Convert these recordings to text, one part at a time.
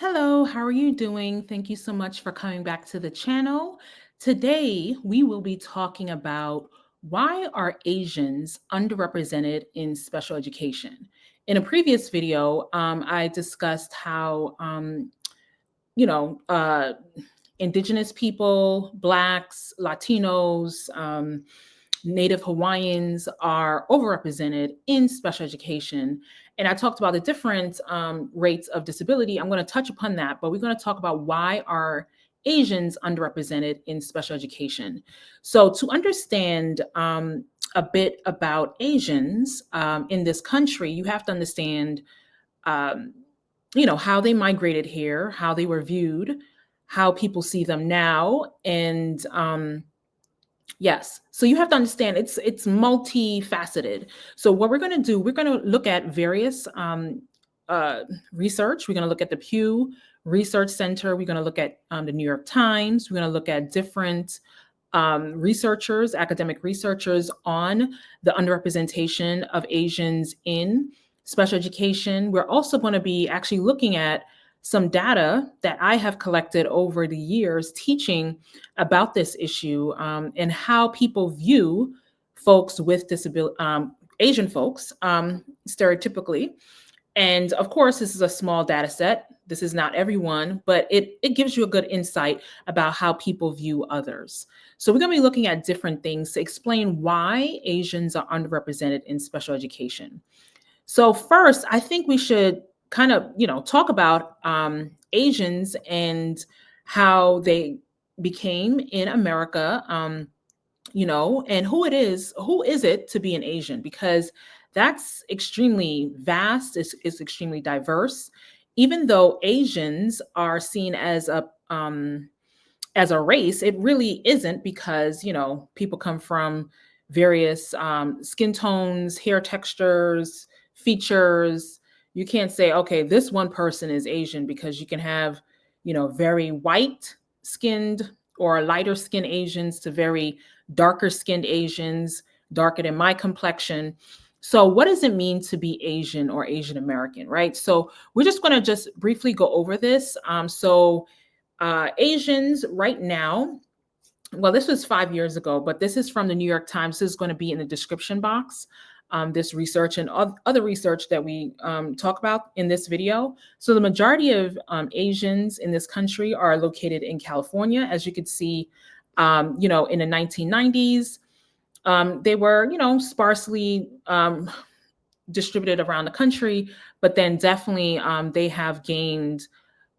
Hello, how are you doing? Thank you so much for coming back to the channel. Today, we will be talking about why are Asians underrepresented in special education. In a previous video, I discussed how, you know, uh, Indigenous people, Blacks, Latinos, Native Hawaiians are overrepresented in special education. And I talked about the different rates of disability. I'm going to touch upon that, but we're going to talk about why are Asians underrepresented in special education. So to understand a bit about Asians in this country, you have to understand um, how they migrated here, how they were viewed, how people see them now, and yes, so you have to understand it's multifaceted. So what we're going to do, we're going to look at various uh, research. We're going to look at the Pew Research Center. We're going to look at the New York Times. We're going to look at different researchers, academic researchers on the underrepresentation of Asians in special education. We're also going to be actually looking at some data that I have collected over the years teaching about this issue and how people view folks with disability, Asian folks, stereotypically. And of course, this is a small data set. This is not everyone, but it gives you a good insight about how people view others. So we're going to be looking at different things to explain why Asians are underrepresented in special education. So first, I think we should kind of, talk about Asians and how they became in America, and who is it to be an Asian? Because that's extremely vast, it's extremely diverse. Even though Asians are seen as a race, it really isn't because, people come from various skin tones, hair textures, features. You can't say, okay, this one person is Asian because you can have, very white skinned or lighter skinned Asians to very darker skinned Asians, darker than my complexion. So what does it mean to be Asian or Asian American, right? So we're just going to just briefly go over this. Asians right now, well, this was 5 years ago, but this is from the New York Times. This is going to be in the description box, this research and other research that we talk about in this video. So the majority of Asians in this country are located in California. As you could see, in the 1990s, they were, sparsely distributed around the country, but then definitely they have gained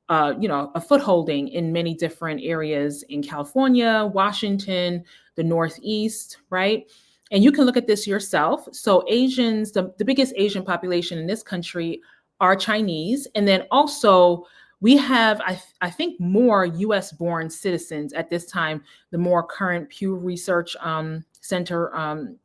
a footholding in many different areas in California, Washington, the Northeast, right? And you can look at this yourself. So Asians, the biggest Asian population in this country are Chinese. And then also we have, I think, more US born citizens at this time, the more current Pew Research Center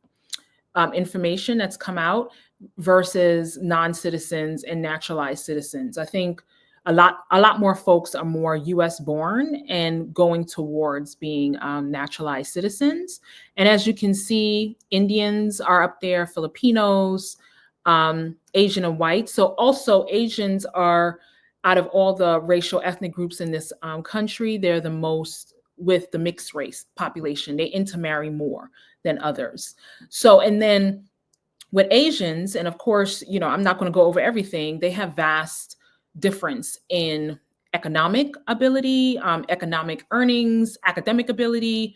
information that's come out versus non-citizens and naturalized citizens. I think a lot more folks are more U.S. born and going towards being naturalized citizens. And as you can see, Indians are up there, Filipinos, Asian and white. So also Asians are, out of all the racial ethnic groups in this country, they're the most with the mixed race population. They intermarry more than others. So, and then with Asians, and of course, I'm not going to go over everything, they have vast difference in economic ability, economic earnings, academic ability,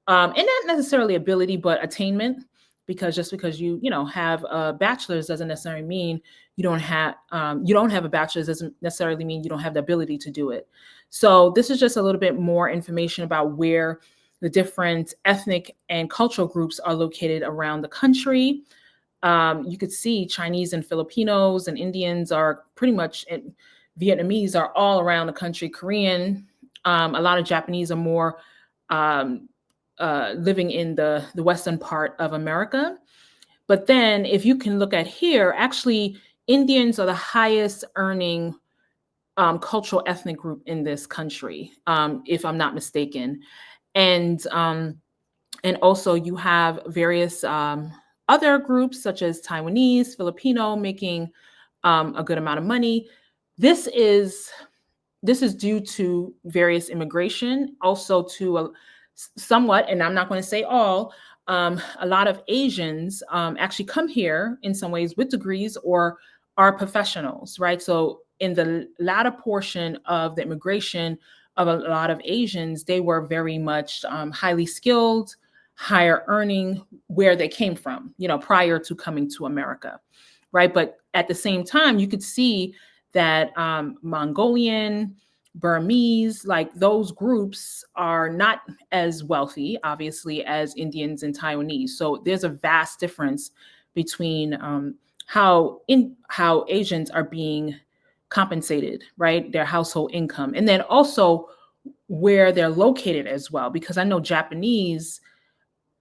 and not necessarily ability, but attainment. Because just because you have a bachelor's doesn't necessarily mean you don't have a bachelor's doesn't necessarily mean you don't have the ability to do it. So this is just a little bit more information about where the different ethnic and cultural groups are located around the country. You could see Chinese and Filipinos and Indians are pretty much, and Vietnamese are all around the country. Korean, a lot of Japanese are more living in the western part of America. But then if you can look at here, actually Indians are the highest earning cultural ethnic group in this country, if I'm not mistaken. And also you have various other groups such as Taiwanese, Filipino making a good amount of money. This is this is due to various immigration, also to somewhat, and I'm not going to say all, a lot of Asians actually come here in some ways with degrees or are professionals, right? So in the latter portion of the immigration of a lot of Asians, they were very much highly skilled, higher earning where they came from, prior to coming to America, right? But at the same time, you could see that Mongolian, Burmese, like those groups are not as wealthy, obviously, as Indians and Taiwanese. So there's a vast difference between how Asians are being compensated, right? Their household income, and then also where they're located as well. Because I know Japanese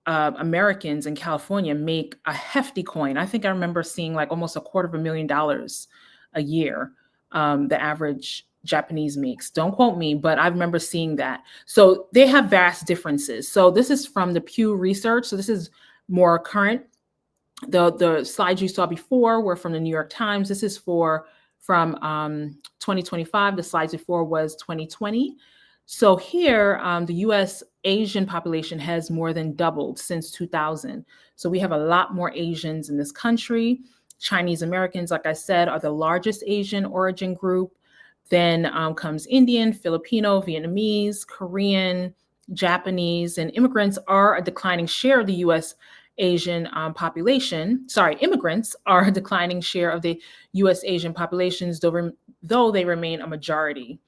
Americans in California make a hefty coin. I think I remember seeing like almost $250,000 a year. The average Japanese makes. Don't quote me, but I remember seeing that. So they have vast differences. So this is from the Pew Research. So this is more current. The slides you saw before were from the New York Times. This is from 2025. The slides before was 2020. So here, the U.S. Asian population has more than doubled since 2000. So we have a lot more Asians in this country. Chinese Americans, like I said, are the largest Asian origin group. Then comes Indian, Filipino, Vietnamese, Korean, Japanese, and immigrants are a declining share of the U.S. Asian population. Sorry, immigrants are a declining share of the U.S. Asian populations, though they remain a majority.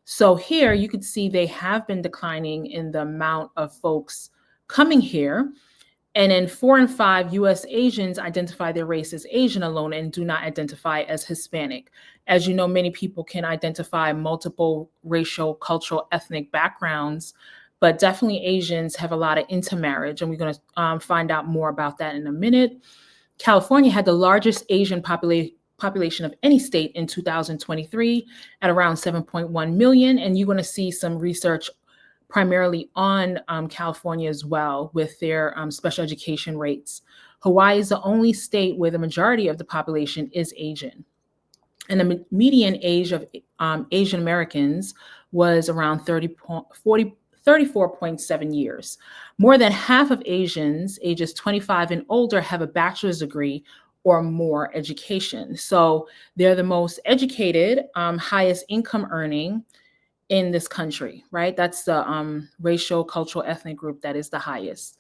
So here you could see they have been declining in the amount of folks coming here. And in 4 in 5 US Asians identify their race as Asian alone and do not identify as Hispanic. As you know, many people can identify multiple racial, cultural, ethnic backgrounds, but definitely Asians have a lot of intermarriage. And we're going to find out more about that in a minute. California had the largest Asian population of any state in 2023 at around 7.1 million. And you're going to see some research primarily on California as well with their special education rates. Hawaii is the only state where the majority of the population is Asian. And the median age of Asian Americans was around 34.7 years. More than half of Asians ages 25 and older have a bachelor's degree or more education. So they're the most educated, highest income earning in this country, right? That's the racial, cultural, ethnic group that is the highest.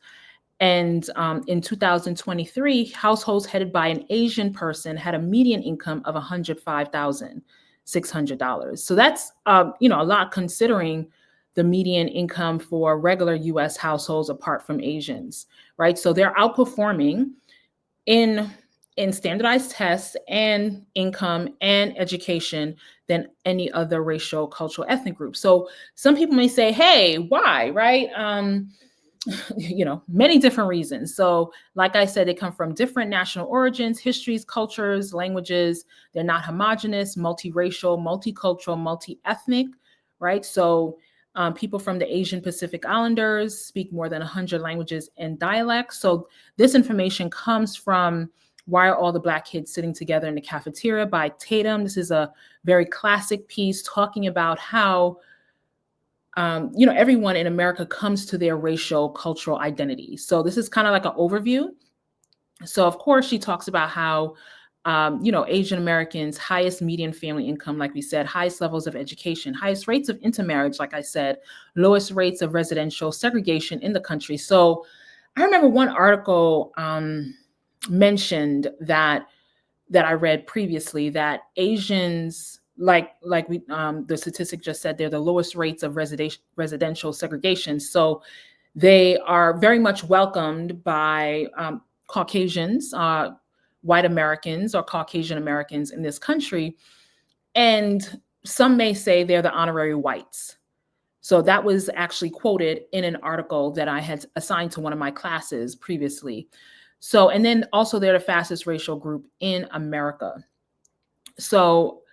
And in 2023, households headed by an Asian person had a median income of $105,600. So that's a lot considering the median income for regular U.S. households apart from Asians, right? So they're outperforming in standardized tests and income and education than any other racial, cultural, ethnic group. So some people may say, hey, why, right? Many different reasons. So like I said, they come from different national origins, histories, cultures, languages. They're not homogenous, multiracial, multicultural, multi-ethnic, right? So people from the Asian Pacific Islanders speak more than 100 languages and dialects. So this information comes from Why Are All the Black Kids Sitting Together in the Cafeteria by Tatum. This is a very classic piece talking about how, everyone in America comes to their racial, cultural identity. So this is kind of like an overview. So of course, she talks about how, Asian Americans, highest median family income, like we said, highest levels of education, highest rates of intermarriage, like I said, lowest rates of residential segregation in the country. So I remember one article mentioned that I read previously that Asians, like we the statistic just said, they're the lowest rates of residential segregation. So they are very much welcomed by Caucasians, white Americans or Caucasian Americans in this country. And some may say they're the honorary whites. So that was actually quoted in an article that I had assigned to one of my classes previously. So, and then also they're the fastest racial group in America. So,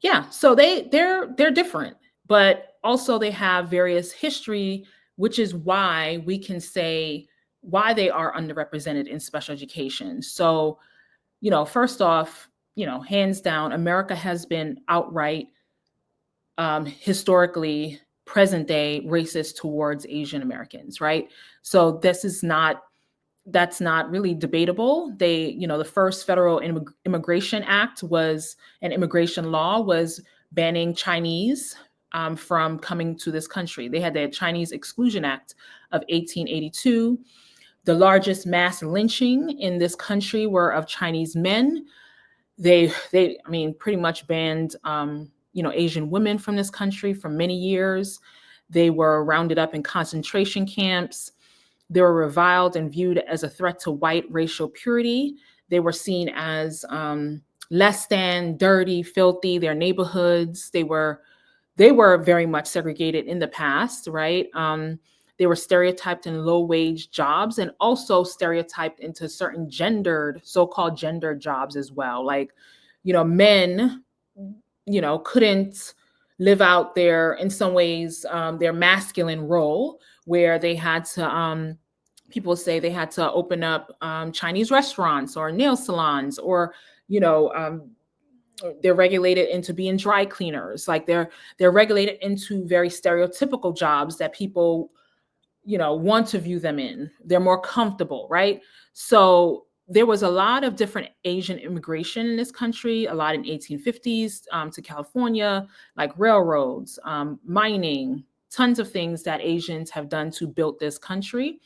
yeah, so they're different, but also they have various history, which is why we can say why they are underrepresented in special education. So, first off, hands down, America has been outright historically present day racist towards Asian Americans, right? So that's not really debatable. The first federal immigration act was an immigration law was banning Chinese from coming to this country. They had the Chinese Exclusion Act of 1882. The largest mass lynching in this country were of Chinese men. I mean, pretty much banned, Asian women from this country for many years. They were rounded up in concentration camps. They were reviled and viewed as a threat to white racial purity. They were seen as less than, dirty, filthy. Their neighborhoods, they were very much segregated in the past, right? They were stereotyped in low-wage jobs and also stereotyped into certain so-called gendered jobs as well. Like, men, couldn't live out in some ways, their masculine role, where they had to, people say they had to open up Chinese restaurants or nail salons, or, they're regulated into being dry cleaners. Like they're regulated into very stereotypical jobs that people, want to view them in. They're more comfortable, right? So there was a lot of different Asian immigration in this country, a lot in 1850s to California, like railroads, mining, tons of things that Asians have done to build this country.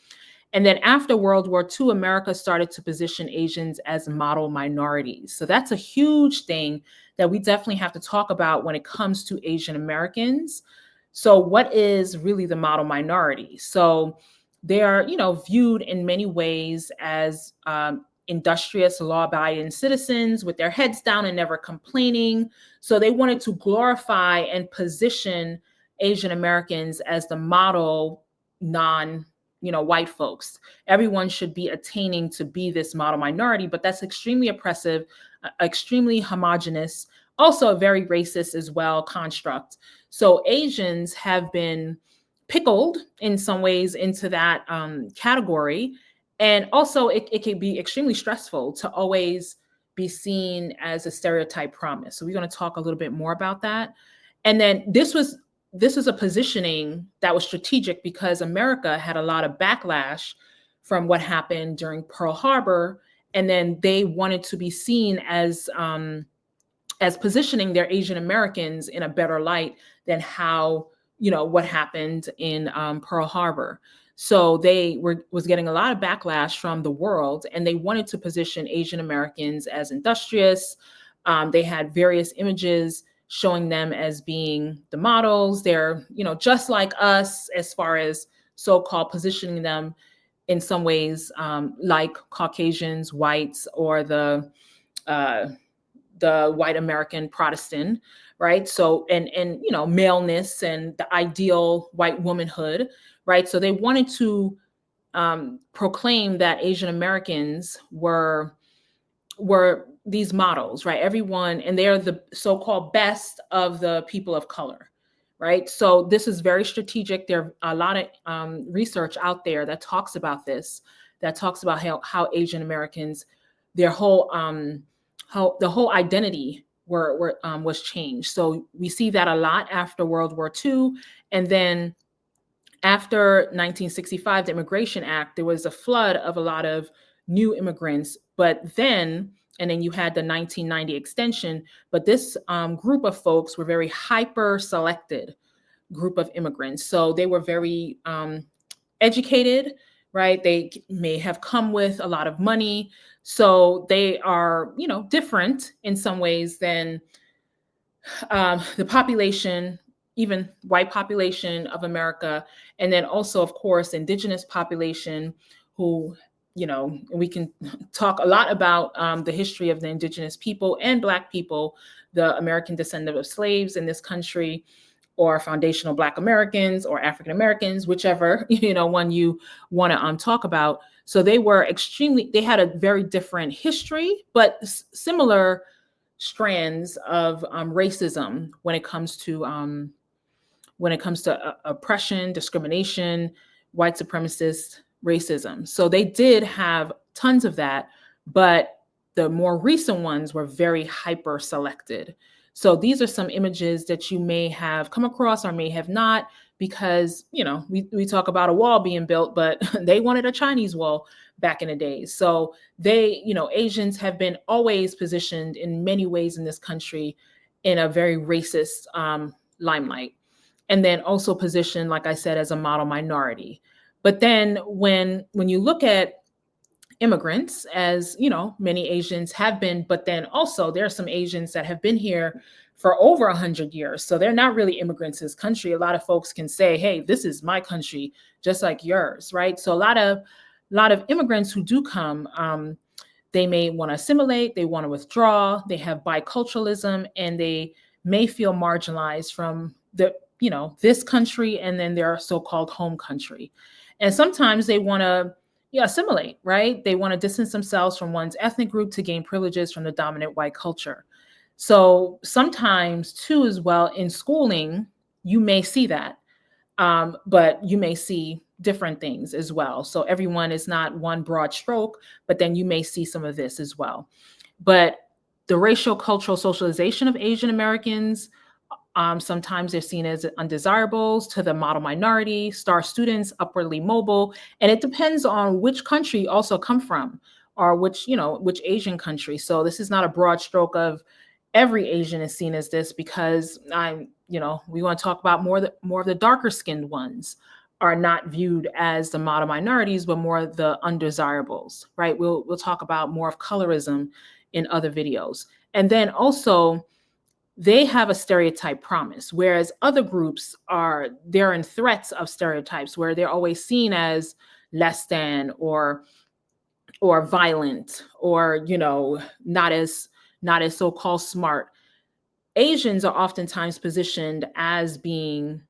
And then after World War II, America started to position Asians as model minorities. So that's a huge thing that we definitely have to talk about when it comes to Asian Americans. So what is really the model minority? So they are, viewed in many ways as industrious, law-abiding citizens with their heads down and never complaining. So they wanted to glorify and position Asian Americans as the model white folks. Everyone should be attaining to be this model minority, but that's extremely oppressive, extremely homogenous, also a very racist as well construct. So Asians have been pickled in some ways into that category. And also it can be extremely stressful to always be seen as a stereotype promise. So we're going to talk a little bit more about that. And then this is a positioning that was strategic because America had a lot of backlash from what happened during Pearl Harbor. And then they wanted to be seen as positioning their Asian Americans in a better light than how, what happened in Pearl Harbor. So they was getting a lot of backlash from the world, and they wanted to position Asian Americans as industrious. They had various images showing them as being the models. They're, just like us as far as so-called positioning them in some ways like Caucasians, whites, or the white American Protestant, right? So, and maleness and the ideal white womanhood, right? So they wanted to proclaim that Asian Americans were these models, right? Everyone, and they're the so-called best of the people of color, right? So this is very strategic. There are a lot of research out there that talks about this, that talks about how Asian Americans, their whole how the whole identity was changed. So we see that a lot after World War II, and then after 1965, the Immigration Act, there was a flood of a lot of new immigrants. But then you had the 1990 extension, but this group of folks were very hyper selected group of immigrants. So they were very educated, right? They may have come with a lot of money. So they are, different in some ways than the population, even white population of America. And then also, of course, indigenous population who, we can talk a lot about the history of the indigenous people and Black people, the American descendant of slaves in this country, or foundational Black Americans or African Americans, whichever, one you want to talk about. So they had a very different history, but similar strands of racism when it comes to oppression, discrimination, white supremacist racism. So they did have tons of that, but the more recent ones were very hyper selected. So these are some images that you may have come across or may have not, because, we talk about a wall being built, but they wanted a Chinese wall back in the days. So Asians have been always positioned in many ways in this country in a very racist limelight. And then also positioned, like I said, as a model minority. But then when you look at immigrants, as many Asians have been, but then also there are some Asians that have been here for over 100 years. So they're not really immigrants to this country. A lot of folks can say, hey, this is my country, just like yours, right? So a lot of immigrants who do come, they may want to assimilate, they want to withdraw, they have biculturalism, and they may feel marginalized from this country and then their so-called home country. And sometimes they want to assimilate, right? They want to distance themselves from one's ethnic group to gain privileges from the dominant white culture. So sometimes too, as well, in schooling, you may see that, but you may see different things as well. So everyone is not one broad stroke, but then you may see some of this as well. But the racial cultural socialization of Asian Americans, sometimes they're seen as undesirables to the model minority, star students, upwardly mobile. And it depends on which country you also come from, or which Asian country. So this is not a broad stroke of every Asian is seen as this, because we want to talk about more of the darker skinned ones are not viewed as the model minorities, but more the undesirables, right? We'll talk about more of colorism in other videos. And then also, they have a stereotype promise, whereas other groups they're in threats of stereotypes, where they're always seen as less than or violent, or not as so-called smart. Asians are oftentimes positioned as being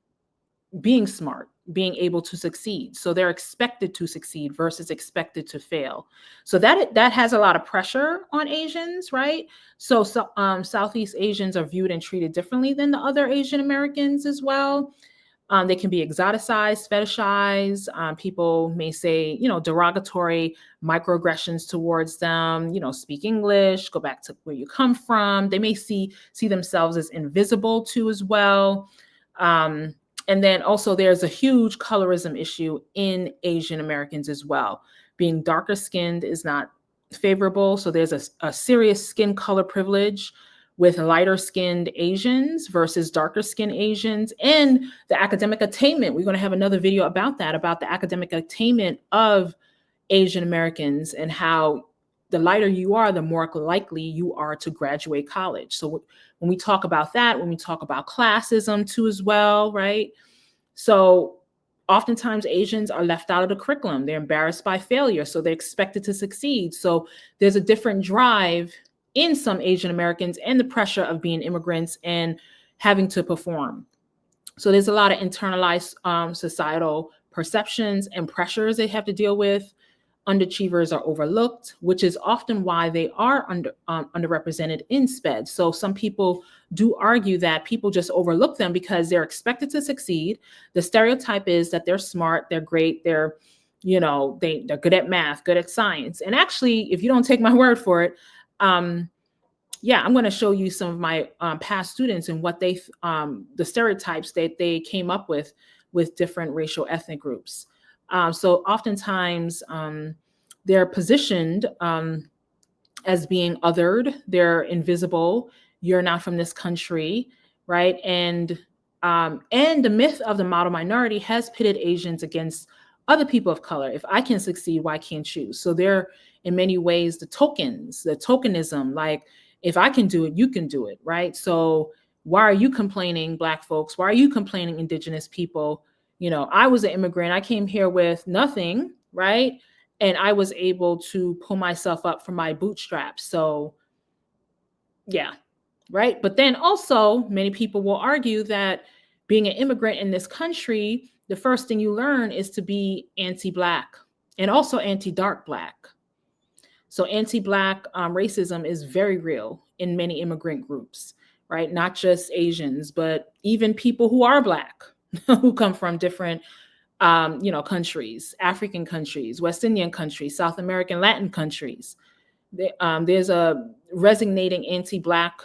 smart, being able to succeed. So they're expected to succeed versus expected to fail. So that has a lot of pressure on Asians, right? So Southeast Asians are viewed and treated differently than the other Asian Americans as well. They can be exoticized, fetishized. People may say, derogatory microaggressions towards them. Speak English, go back to where you come from. They may see themselves as invisible too as well. And then also there's a huge colorism issue in Asian Americans as well. Being darker skinned is not favorable. So there's a serious skin color privilege with lighter skinned Asians versus darker skinned Asians. And the academic attainment, we're going to have another video about that, about the academic attainment of Asian Americans, and how the lighter you are, the more likely you are to graduate college. So when we talk about that, when we talk about classism too as well, right? So oftentimes Asians are left out of the curriculum. They're embarrassed by failure, so they're expected to succeed. So there's a different drive in some Asian Americans, and the pressure of being immigrants and having to perform. So there's a lot of internalized societal perceptions and pressures they have to deal with. Underachievers are overlooked, which is often why they are underrepresented in SPED. So some people do argue that people just overlook them because they're expected to succeed. The stereotype is that they're smart, they're great, they're good at math, good at science. And actually, if you don't take my word for it, I'm going to show you some of my past students and what the stereotypes that they came up with different racial ethnic groups. So oftentimes they're positioned as being othered, they're invisible, you're not from this country, right? And the myth of the model minority has pitted Asians against other people of color. If I can succeed, why can't you? So they're in many ways the tokenism, like if I can do it, you can do it, right? So why are you complaining, Black folks? Why are you complaining, Indigenous people? I was an immigrant. I came here with nothing, right? And I was able to pull myself up from my bootstraps. So yeah, right? But then also many people will argue that being an immigrant in this country, the first thing you learn is to be anti-Black and also anti-dark Black. So anti-Black racism is very real in many immigrant groups, right? Not just Asians, but even people who are Black, who come from different, countries, African countries, West Indian countries, South American, Latin countries. There's a resonating anti-Black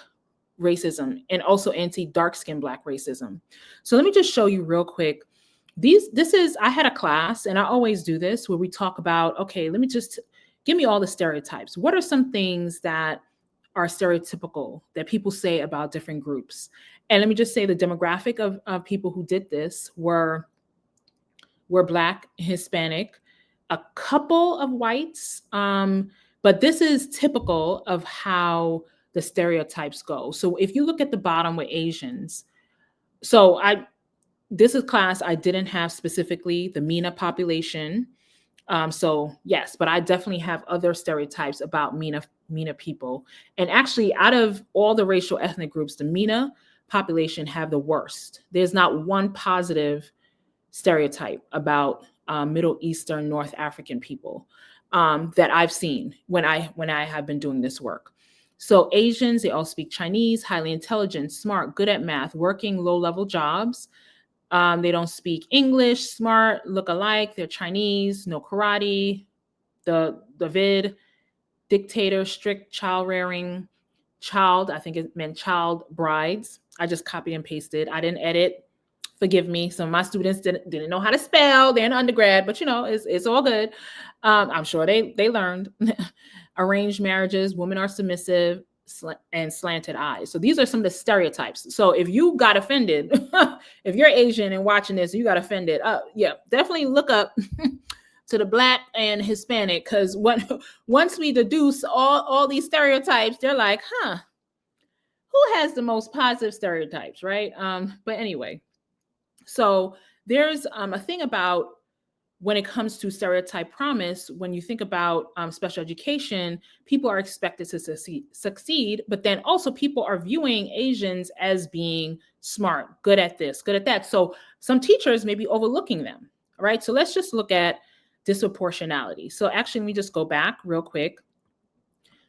racism and also anti-dark skin Black racism. So let me just show you real quick. I had a class, and I always do this, where we talk about, okay, let me just give me all the stereotypes. What are some things that are stereotypical that people say about different groups? And let me just say the demographic of people who did this were Black, Hispanic, a couple of whites, but this is typical of how the stereotypes go. So if you look at the bottom with Asians, this is class I didn't have specifically the MENA population. So yes, but I definitely have other stereotypes about MENA people. And actually, out of all the racial ethnic groups, the MENA population have the worst. There's not one positive stereotype about Middle Eastern, North African people that I've seen when I have been doing this work. So Asians, they all speak Chinese, highly intelligent, smart, good at math, working low-level jobs. They don't speak English, smart, look alike, they're Chinese, no karate, the vid, dictator, strict, child rearing, I think it meant child brides. I just copied and pasted. I didn't edit. Forgive me. Some of my students didn't know how to spell. They're in undergrad, but it's all good. I'm sure they learned. Arranged marriages, women are submissive, and slanted eyes. So these are some of the stereotypes. So if you got offended, if you're Asian and watching this, you got offended. Yeah, definitely look up to the Black and Hispanic, because once we deduce all these stereotypes, they're like, who has the most positive stereotypes, right? But anyway, so there's a thing about when it comes to stereotype promise, when you think about special education, people are expected to succeed, but then also people are viewing Asians as being smart, good at this, good at that. So some teachers may be overlooking them, right? So let's just look at disproportionality. So actually, let me just go back real quick.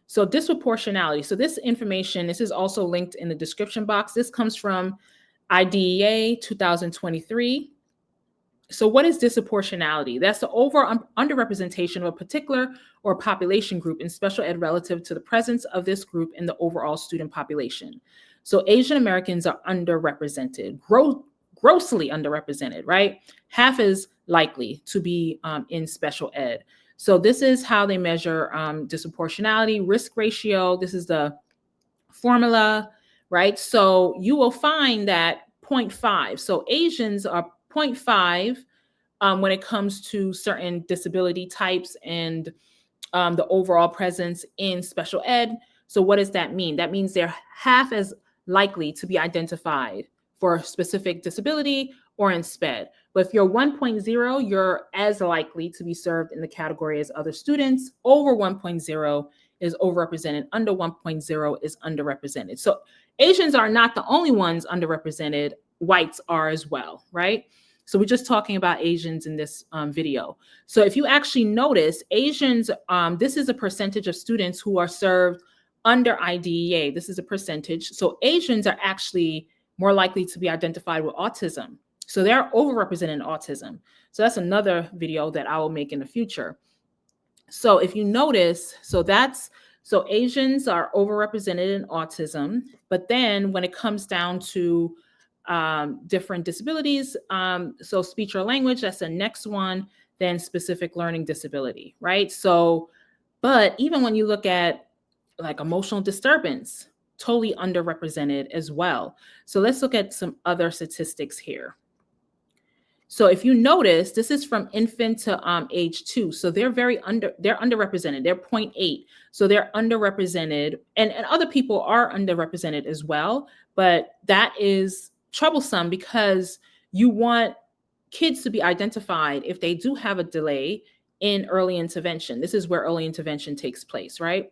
So disproportionality. So this information, this is also linked in the description box. This comes from IDEA 2023. So what is disproportionality? That's the underrepresentation of a particular or population group in special ed relative to the presence of this group in the overall student population. So Asian Americans are underrepresented, grossly underrepresented, right? Half as likely to be in special ed. So this is how they measure disproportionality, risk ratio. This is the formula, right? So you will find that 0.5. So Asians are 0.5 when it comes to certain disability types and the overall presence in special ed. So what does that mean? That means they're half as likely to be identified for a specific disability or in SPED. But if you're 1.0, you're as likely to be served in the category as other students. Over 1.0 is overrepresented. Under 1.0 is underrepresented. So Asians are not the only ones underrepresented. Whites are as well, right? So we're just talking about Asians in this video. So if you actually notice, Asians, this is a percentage of students who are served under IDEA. This is a percentage. So Asians are actually more likely to be identified with autism. So they're overrepresented in autism. So that's another video that I will make in the future. So if you notice, so Asians are overrepresented in autism, but then when it comes down to different disabilities, so speech or language, that's the next one, then specific learning disability, right? So, but even when you look at like emotional disturbance, totally underrepresented as well. So let's look at some other statistics here. So if you notice, this is from infant to age 2. So they're underrepresented. They're 0.8. So they're underrepresented, and other people are underrepresented as well. But that is troublesome because you want kids to be identified if they do have a delay in early intervention. This is where early intervention takes place, right?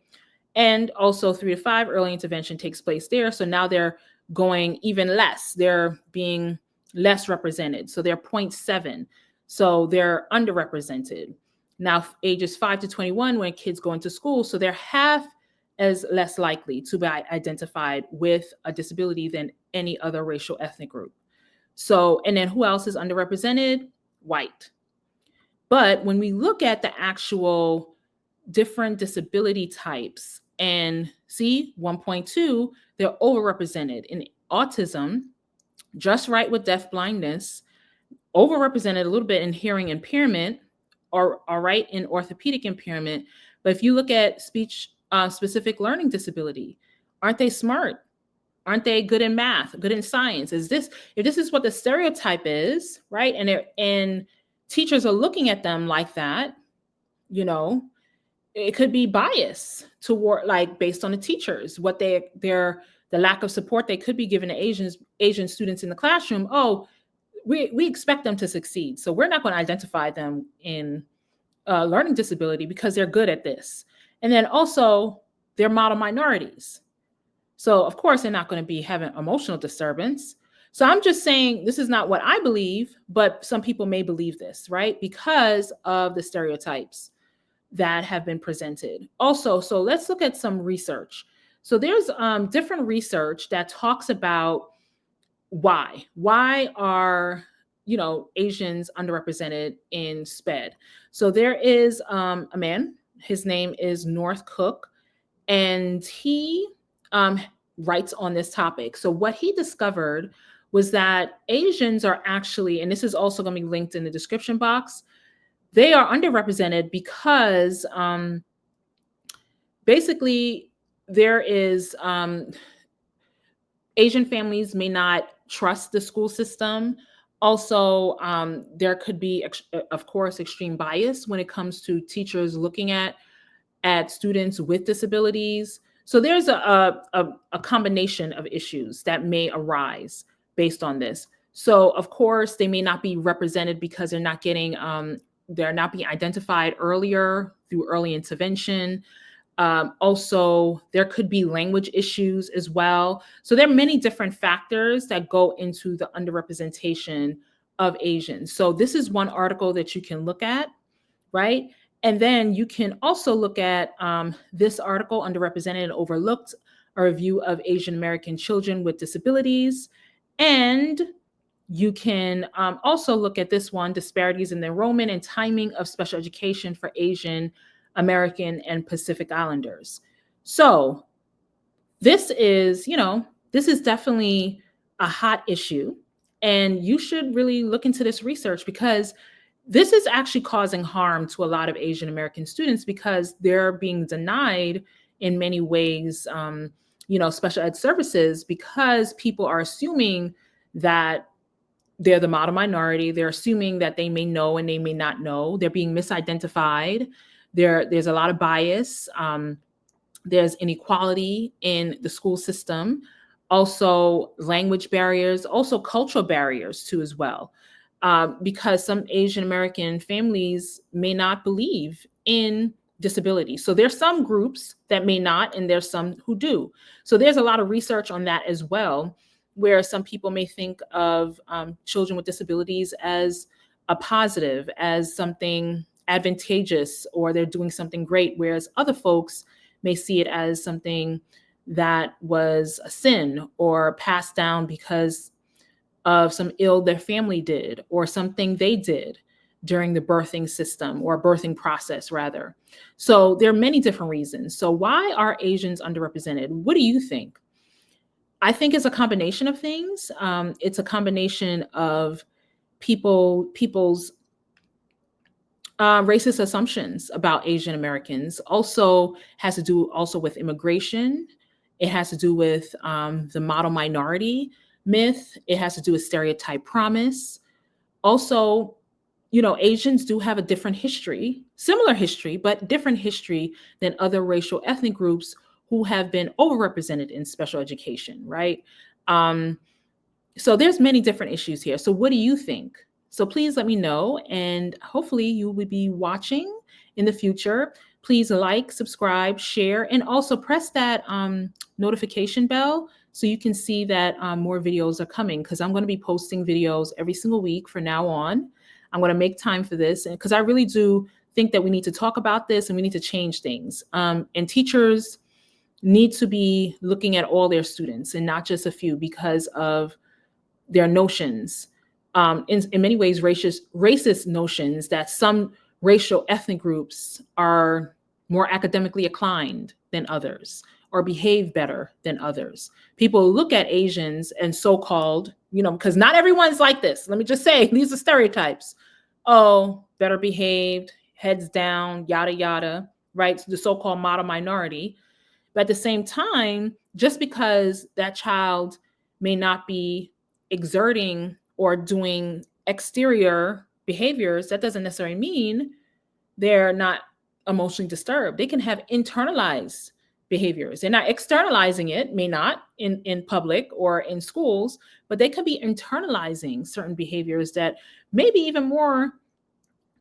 And also 3 to 5, early intervention takes place there. So now they're going even less. They're being less represented. So they're 0.7. So they're underrepresented. Now, ages 5 to 21, when kids go into school, so they're half as less likely to be identified with a disability than any other racial ethnic group. So, and then who else is underrepresented? White. But when we look at the actual different disability types And see, 1.2, they're overrepresented in autism, just right with deaf blindness, overrepresented a little bit in hearing impairment, or all right in orthopedic impairment. But if you look at speech specific learning disability, aren't they smart? Aren't they good in math, good in science? If this is what the stereotype is, right? And teachers are looking at them like that, you know, it could be bias toward, like, based on the teachers, what the lack of support they could be given to Asian students in the classroom. Oh, we expect them to succeed, so we're not going to identify them in learning disability because they're good at this. And then also they're model minorities, so of course they're not going to be having emotional disturbance. So I'm just saying this is not what I believe, but some people may believe this, right? Because of the stereotypes that have been presented. Also, so let's look at some research. So there's different research that talks about why are Asians underrepresented in SPED. So there is a man, his name is North Cook, and he writes on this topic. So what he discovered was that Asians are actually, and this is also going to be linked in the description box, they are underrepresented because basically there is Asian families may not trust the school system. Also, there could be, of course, extreme bias when it comes to teachers looking at students with disabilities. So there's a combination of issues that may arise based on this. So of course, they may not be represented because they're not being identified earlier through early intervention. Also, there could be language issues as well. So there are many different factors that go into the underrepresentation of Asians. So this is one article that you can look at, right? And then you can also look at this article, Underrepresented and Overlooked, a review of Asian American children with disabilities. And you can also look at this one, Disparities in the Enrollment and Timing of Special Education for Asian American and Pacific Islanders. So this is definitely a hot issue. And you should really look into this research, because this is actually causing harm to a lot of Asian American students, because they're being denied in many ways, special ed services, because people are assuming that they're the model minority. They're assuming that they may know and they may not know. They're being misidentified. There's a lot of bias. There's inequality in the school system. Also language barriers, also cultural barriers too as well. Because some Asian American families may not believe in disability. So there's some groups that may not, and there's some who do. So there's a lot of research on that as well, where some people may think of children with disabilities as a positive, as something advantageous, or they're doing something great, whereas other folks may see it as something that was a sin or passed down because of some ill their family did, or something they did during the birthing system, or birthing process rather. So there are many different reasons. So why are Asians underrepresented? What do you think? I think it's a combination of things. It's a combination of people's racist assumptions about Asian Americans. Also has to do also with immigration. It has to do with the model minority myth. It has to do with stereotype promise. Also, Asians do have a different history, similar history, but different history than other racial ethnic groups who have been overrepresented in special education, right? So there's many different issues here. So what do you think? So please let me know, and hopefully you will be watching in the future. Please like, subscribe, share, and also press that notification bell so you can see that more videos are coming, because I'm going to be posting videos every single week from now on. I'm going to make time for this, because I really do think that we need to talk about this and we need to change things. And teachers need to be looking at all their students and not just a few, because of their notions, in many ways racist notions, that some racial ethnic groups are more academically inclined than others or behave better than others. People look at Asians and so-called, because not everyone's like this. Let me just say, these are stereotypes. Oh, better behaved, heads down, yada, yada, right? The so-called model minority. But at the same time, just because that child may not be exerting or doing exterior behaviors, that doesn't necessarily mean they're not emotionally disturbed. They can have internalized behaviors. They're not externalizing it, may not in public or in schools, but they could be internalizing certain behaviors that may be even more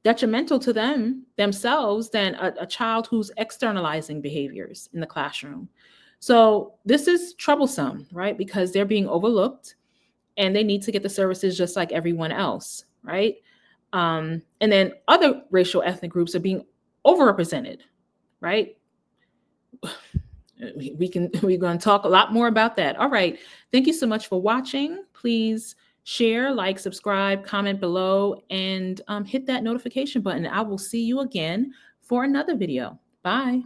detrimental to themselves than a child who's externalizing behaviors in the classroom. So this is troublesome, right? Because they're being overlooked and they need to get the services just like everyone else, right? And then other racial ethnic groups are being overrepresented, right? We're going to talk a lot more about that. All right. Thank you so much for watching. Please share, like, subscribe, comment below, and hit that notification button. I will see you again for another video. Bye.